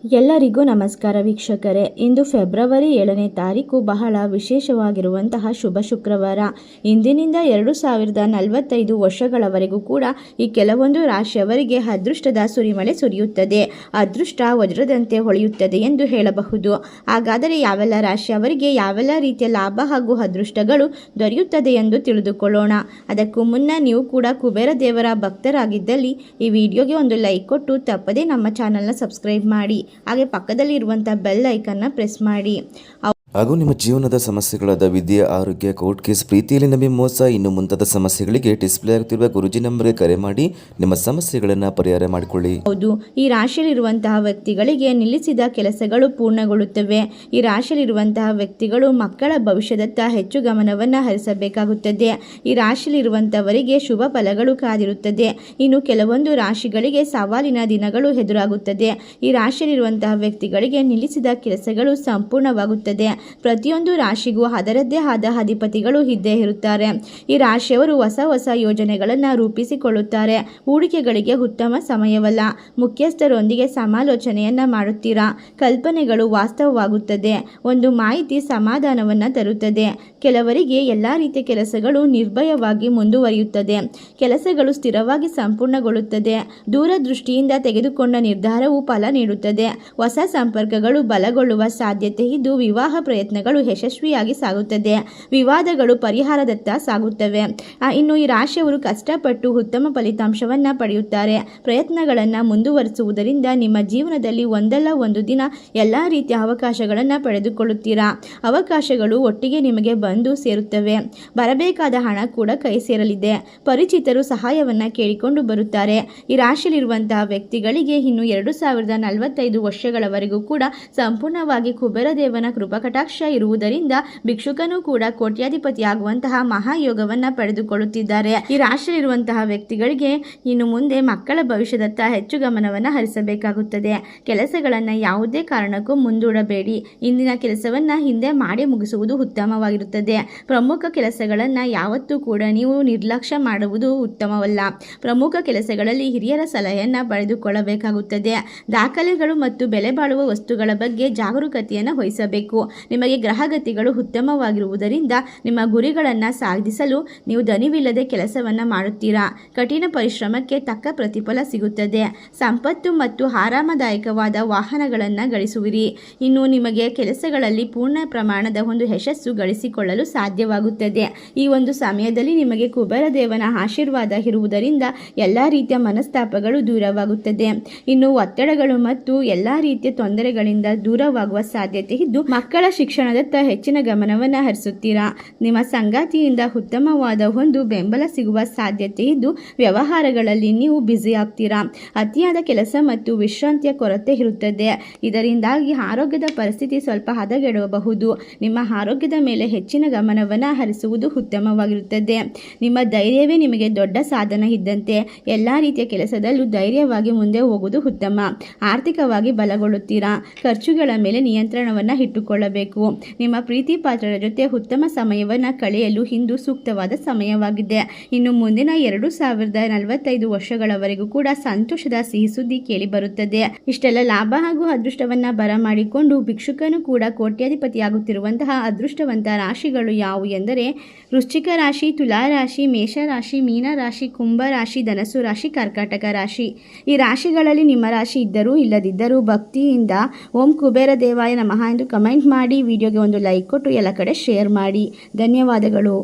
ಎಲ್ಲರಿಗೂ ನಮಸ್ಕಾರ ವೀಕ್ಷಕರೇ. ಇಂದು ಫೆಬ್ರವರಿ 7ನೇ ತಾರೀಕು ಬಹಳ ವಿಶೇಷವಾಗಿರುವಂತಹ ಶುಭ ಶುಕ್ರವಾರ. ಇಂದಿನಿಂದ 2045 ವರ್ಷಗಳವರೆಗೂ ಕೂಡ ಈ ಕೆಲವೊಂದು ರಾಶಿಯವರಿಗೆ ಅದೃಷ್ಟದ ಸುರಿಮಳೆ ಸುರಿಯುತ್ತದೆ, ಅದೃಷ್ಟ ವಜ್ರದಂತೆ ಹೊಳೆಯುತ್ತದೆ ಎಂದು ಹೇಳಬಹುದು. ಹಾಗಾದರೆ ಯಾವೆಲ್ಲ ರಾಶಿಯವರಿಗೆ ಯಾವೆಲ್ಲ ರೀತಿಯ ಲಾಭ ಹಾಗೂ ಅದೃಷ್ಟಗಳು ದೊರೆಯುತ್ತದೆ ಎಂದು ತಿಳಿದುಕೊಳ್ಳೋಣ. ಅದಕ್ಕೂ ಮುನ್ನ ನೀವು ಕೂಡ ಕುಬೇರ ದೇವರ ಭಕ್ತರಾಗಿದ್ದಲ್ಲಿ ಈ ವಿಡಿಯೋಗೆ ಒಂದು ಲೈಕ್ ಕೊಟ್ಟು ತಪ್ಪದೇ ನಮ್ಮ ಚಾನಲ್ನ ಸಬ್ಸ್ಕ್ರೈಬ್ ಮಾಡಿ, ಹಾಗೆ ಪಕ್ಕದಲ್ಲಿ ಇರುವಂಥ ಬೆಲ್ ಐಕನ್ನ ಪ್ರೆಸ್ ಮಾಡಿ. ಹಾಗೂ ನಿಮ್ಮ ಜೀವನದ ಸಮಸ್ಯೆಗಳಾದ ವಿದ್ಯೆ, ಆರೋಗ್ಯ, ಕೋರ್ಟ್ ಕೇಸ್, ಪ್ರೀತಿಯಲ್ಲಿ ನಂಬಿ ಮೋಸ, ಇನ್ನು ಮುಂತಾದ ಸಮಸ್ಯೆಗಳಿಗೆ ಡಿಸ್ಪ್ಲೇ ಆಗುತ್ತಿರುವ ಗುರುಜಿ ನಂಬರ್ಗೆ ಕರೆ ಮಾಡಿ ನಿಮ್ಮ ಸಮಸ್ಯೆಗಳನ್ನು ಪರಿಹಾರ ಮಾಡಿಕೊಳ್ಳಿ. ಹೌದು, ಈ ರಾಶಿಯಲ್ಲಿರುವಂತಹ ವ್ಯಕ್ತಿಗಳಿಗೆ ನಿಲ್ಲಿಸಿದ ಕೆಲಸಗಳು ಪೂರ್ಣಗೊಳ್ಳುತ್ತವೆ. ಈ ರಾಶಿಯಲ್ಲಿರುವಂತಹ ವ್ಯಕ್ತಿಗಳು ಮಕ್ಕಳ ಭವಿಷ್ಯದತ್ತ ಹೆಚ್ಚು ಗಮನವನ್ನು ಹರಿಸಬೇಕಾಗುತ್ತದೆ. ಈ ರಾಶಿಯಲ್ಲಿರುವಂತಹವರಿಗೆ ಶುಭ ಫಲಗಳು ಕಾದಿರುತ್ತದೆ. ಇನ್ನು ಕೆಲವೊಂದು ರಾಶಿಗಳಿಗೆ ಸವಾಲಿನ ದಿನಗಳು ಎದುರಾಗುತ್ತದೆ. ಈ ರಾಶಿಯಲ್ಲಿರುವಂತಹ ವ್ಯಕ್ತಿಗಳಿಗೆ ನಿಲ್ಲಿಸಿದ ಕೆಲಸಗಳು ಸಂಪೂರ್ಣವಾಗುತ್ತದೆ. ಪ್ರತಿಯೊಂದು ರಾಶಿಗೂ ಅದರದ್ದೇ ಆದ ಅಧಿಪತಿಗಳು ಇದ್ದೇ ಇರುತ್ತಾರೆ. ಈ ರಾಶಿಯವರು ಹೊಸ ಹೊಸ ಯೋಜನೆಗಳನ್ನು ರೂಪಿಸಿಕೊಳ್ಳುತ್ತಾರೆ. ಹೂಡಿಕೆಗಳಿಗೆ ಉತ್ತಮ ಸಮಯವಲ್ಲ. ಮುಖ್ಯಸ್ಥರೊಂದಿಗೆ ಸಮಾಲೋಚನೆಯನ್ನ ಮಾಡುತ್ತೀರಾ. ಕಲ್ಪನೆಗಳು ವಾಸ್ತವವಾಗುತ್ತದೆ. ಒಂದು ಮಾಹಿತಿ ಸಮಾಧಾನವನ್ನು ತರುತ್ತದೆ. ಕೆಲವರಿಗೆ ಎಲ್ಲ ರೀತಿಯ ಕೆಲಸಗಳು ನಿರ್ಭಯವಾಗಿ ಮುಂದುವರಿಯುತ್ತದೆ. ಕೆಲಸಗಳು ಸ್ಥಿರವಾಗಿ ಸಂಪೂರ್ಣಗೊಳ್ಳುತ್ತದೆ. ದೂರದೃಷ್ಟಿಯಿಂದ ತೆಗೆದುಕೊಂಡ ನಿರ್ಧಾರವು ಫಲ ನೀಡುತ್ತದೆ. ಹೊಸ ಸಂಪರ್ಕಗಳು ಬಲಗೊಳ್ಳುವ ಸಾಧ್ಯತೆ ಇದ್ದು ವಿವಾಹ ಪ್ರಯತ್ನಗಳು ಯಶಸ್ವಿಯಾಗಿ ಸಾಗುತ್ತದೆ. ವಿವಾದಗಳು ಪರಿಹಾರದತ್ತ ಸಾಗುತ್ತವೆ. ಇನ್ನು ಈ ರಾಶಿಯವರು ಕಷ್ಟಪಟ್ಟು ಉತ್ತಮ ಫಲಿತಾಂಶವನ್ನು ಪಡೆಯುತ್ತಾರೆ. ಪ್ರಯತ್ನಗಳನ್ನು ಮುಂದುವರಿಸುವುದರಿಂದ ನಿಮ್ಮ ಜೀವನದಲ್ಲಿ ಒಂದಲ್ಲ ಒಂದು ದಿನ ಎಲ್ಲ ರೀತಿಯ ಅವಕಾಶಗಳನ್ನು ಪಡೆದುಕೊಳ್ಳುತ್ತೀರಾ. ಅವಕಾಶಗಳು ಒಟ್ಟಿಗೆ ನಿಮಗೆ ಬಂದು ಸೇರುತ್ತವೆ. ಬರಬೇಕಾದ ಹಣ ಕೂಡ ಕೈ ಸೇರಲಿದೆ. ಪರಿಚಿತರು ಸಹಾಯವನ್ನು ಕೇಳಿಕೊಂಡು ಬರುತ್ತಾರೆ. ಈ ರಾಶಿಯಲ್ಲಿರುವಂತಹ ವ್ಯಕ್ತಿಗಳಿಗೆ ಇನ್ನು 2045 ವರ್ಷಗಳವರೆಗೂ ಕೂಡ ಸಂಪೂರ್ಣವಾಗಿ ಕುಬೇರ ದೇವನ ಕೃಪಕಟಾಕ್ಷ ಇರುವುದರಿಂದ ಭಿಕ್ಷುಕನೂ ಕೂಡ ಕೋಟ್ಯಾಧಿಪತಿಯಾಗುವಂತಹ ಮಹಾಯೋಗವನ್ನು ಪಡೆದುಕೊಳ್ಳುತ್ತಿದ್ದಾರೆ. ಈ ರಾಶಿಯಲ್ಲಿರುವಂತಹ ವ್ಯಕ್ತಿಗಳಿಗೆ ಇನ್ನು ಮುಂದೆ ಮಕ್ಕಳ ಭವಿಷ್ಯದತ್ತ ಹೆಚ್ಚು ಗಮನವನ್ನು ಹರಿಸಬೇಕಾಗುತ್ತದೆ. ಕೆಲಸಗಳನ್ನು ಯಾವುದೇ ಕಾರಣಕ್ಕೂ ಮುಂದೂಡಬೇಡಿ. ಇಂದಿನ ಕೆಲಸವನ್ನು ಹಿಂದೆ ಮಾಡಿ ಮುಗಿಸುವುದು ಉತ್ತಮವಾಗಿರುತ್ತದೆ. ಪ್ರಮುಖ ಕೆಲಸಗಳನ್ನು ಯಾವತ್ತೂ ಕೂಡ ನೀವು ನಿರ್ಲಕ್ಷ್ಯ ಮಾಡುವುದು ಉತ್ತಮವಲ್ಲ. ಪ್ರಮುಖ ಕೆಲಸಗಳಲ್ಲಿ ಹಿರಿಯರ ಸಲಹೆಯನ್ನು ಪಡೆದುಕೊಳ್ಳಬೇಕಾಗುತ್ತದೆ. ದಾಖಲೆಗಳು ಮತ್ತು ಬೆಲೆ ಬಾಳುವ ವಸ್ತುಗಳ ಬಗ್ಗೆ ಜಾಗರೂಕತೆಯನ್ನು ವಹಿಸಬೇಕು. ನಿಮಗೆ ಗ್ರಹಗತಿಗಳು ಉತ್ತಮವಾಗಿರುವುದರಿಂದ ನಿಮ್ಮ ಗುರಿಗಳನ್ನು ಸಾಧಿಸಲು ನೀವು ದಣಿವಿಲ್ಲದೆ ಕೆಲಸವನ್ನು ಮಾಡುತ್ತೀರಾ. ಕಠಿಣ ಪರಿಶ್ರಮಕ್ಕೆ ತಕ್ಕ ಪ್ರತಿಫಲ ಸಿಗುತ್ತದೆ. ಸಂಪತ್ತು ಮತ್ತು ಆರಾಮದಾಯಕವಾದ ವಾಹನಗಳನ್ನು ಗಳಿಸುವಿರಿ. ಇನ್ನು ನಿಮಗೆ ಕೆಲಸಗಳಲ್ಲಿ ಪೂರ್ಣ ಪ್ರಮಾಣದ ಒಂದು ಯಶಸ್ಸು ಗಳಿಸಿಕೊಳ್ಳಲು ಸಾಧ್ಯವಾಗುತ್ತದೆ. ಈ ಒಂದು ಸಮಯದಲ್ಲಿ ನಿಮಗೆ ಕುಬೇರ ದೇವನ ಆಶೀರ್ವಾದ ಇರುವುದರಿಂದ ಎಲ್ಲ ರೀತಿಯ ಮನಸ್ತಾಪಗಳು ದೂರವಾಗುತ್ತದೆ. ಇನ್ನು ಒತ್ತಡಗಳು ಮತ್ತು ಎಲ್ಲ ರೀತಿಯ ತೊಂದರೆಗಳಿಂದ ದೂರವಾಗುವ ಸಾಧ್ಯತೆ ಇದ್ದು ಮಕ್ಕಳ ಶಿಕ್ಷಣದತ್ತ ಹೆಚ್ಚಿನ ಗಮನವನ್ನು ಹರಿಸುತ್ತೀರಾ. ನಿಮ್ಮ ಸಂಗಾತಿಯಿಂದ ಉತ್ತಮವಾದ ಒಂದು ಬೆಂಬಲ ಸಿಗುವ ಸಾಧ್ಯತೆ ಇದ್ದು ವ್ಯವಹಾರಗಳಲ್ಲಿ ನೀವು ಬ್ಯುಸಿ ಆಗ್ತೀರಾ. ಅತಿಯಾದ ಕೆಲಸ ಮತ್ತು ವಿಶ್ರಾಂತಿಯ ಕೊರತೆ ಇರುತ್ತದೆ. ಇದರಿಂದಾಗಿ ಆರೋಗ್ಯದ ಪರಿಸ್ಥಿತಿ ಸ್ವಲ್ಪ ಹದಗೆಡಬಹುದು. ನಿಮ್ಮ ಆರೋಗ್ಯದ ಮೇಲೆ ಹೆಚ್ಚಿನ ಗಮನವನ್ನು ಹರಿಸುವುದು ಉತ್ತಮವಾಗಿರುತ್ತದೆ. ನಿಮ್ಮ ಧೈರ್ಯವೇ ನಿಮಗೆ ದೊಡ್ಡ ಸಾಧನ ಇದ್ದಂತೆ. ಎಲ್ಲ ರೀತಿಯ ಕೆಲಸದಲ್ಲೂ ಧೈರ್ಯವಾಗಿ ಮುಂದೆ ಹೋಗುವುದು ಉತ್ತಮ. ಆರ್ಥಿಕವಾಗಿ ಬಲಗೊಳ್ಳುತ್ತೀರಾ. ಖರ್ಚುಗಳ ಮೇಲೆ ನಿಯಂತ್ರಣವನ್ನು ಇಟ್ಟುಕೊಳ್ಳಬೇಕು. ನಿಮ್ಮ ಪ್ರೀತಿ ಪಾತ್ರರ ಜೊತೆ ಉತ್ತಮ ಸಮಯವನ್ನು ಕಳೆಯಲು ಇಂದು ಸೂಕ್ತವಾದ ಸಮಯವಾಗಿದೆ. ಇನ್ನು ಮುಂದಿನ 2045 ವರ್ಷಗಳವರೆಗೂ ಕೂಡ ಸಂತೋಷದ ಸಿಹಿ ಸುದ್ದಿ ಕೇಳಿ ಬರುತ್ತದೆ. ಇಷ್ಟೆಲ್ಲ ಲಾಭ ಹಾಗೂ ಅದೃಷ್ಟವನ್ನ ಬರಮಾಡಿಕೊಂಡು ಭಿಕ್ಷುಕನು ಕೂಡ ಕೋಟ್ಯಾಧಿಪತಿಯಾಗುತ್ತಿರುವಂತಹ ಅದೃಷ್ಟವಂತ ರಾಶಿಗಳು ಯಾವುವು ಎಂದರೆ ವೃಶ್ಚಿಕ ರಾಶಿ, ತುಲಾ ರಾಶಿ, ಮೇಷ ರಾಶಿ, ಮೀನ ರಾಶಿ, ಕುಂಭ ರಾಶಿ, ಧನಸ್ಸು ರಾಶಿ, ಕರ್ಕಾಟಕ ರಾಶಿ. ಈ ರಾಶಿಗಳಲ್ಲಿ ನಿಮ್ಮ ರಾಶಿ ಇದ್ದರೂ ಇಲ್ಲದಿದ್ದರೂ ಭಕ್ತಿಯಿಂದ ಓಂ ಕುಬೇರ ದೇವಾಯ ನಮಃ ಎಂದು ಕಮೆಂಟ್ ಮಾಡಿ, ವಿಡಿಯೋಗೆ ಒಂದು ಲೈಕ್ ಕೊಟ್ಟು ಎಲ್ಲ ಕಡೆ ಶೇರ್ ಮಾಡಿ. ಧನ್ಯವಾದಗಳು.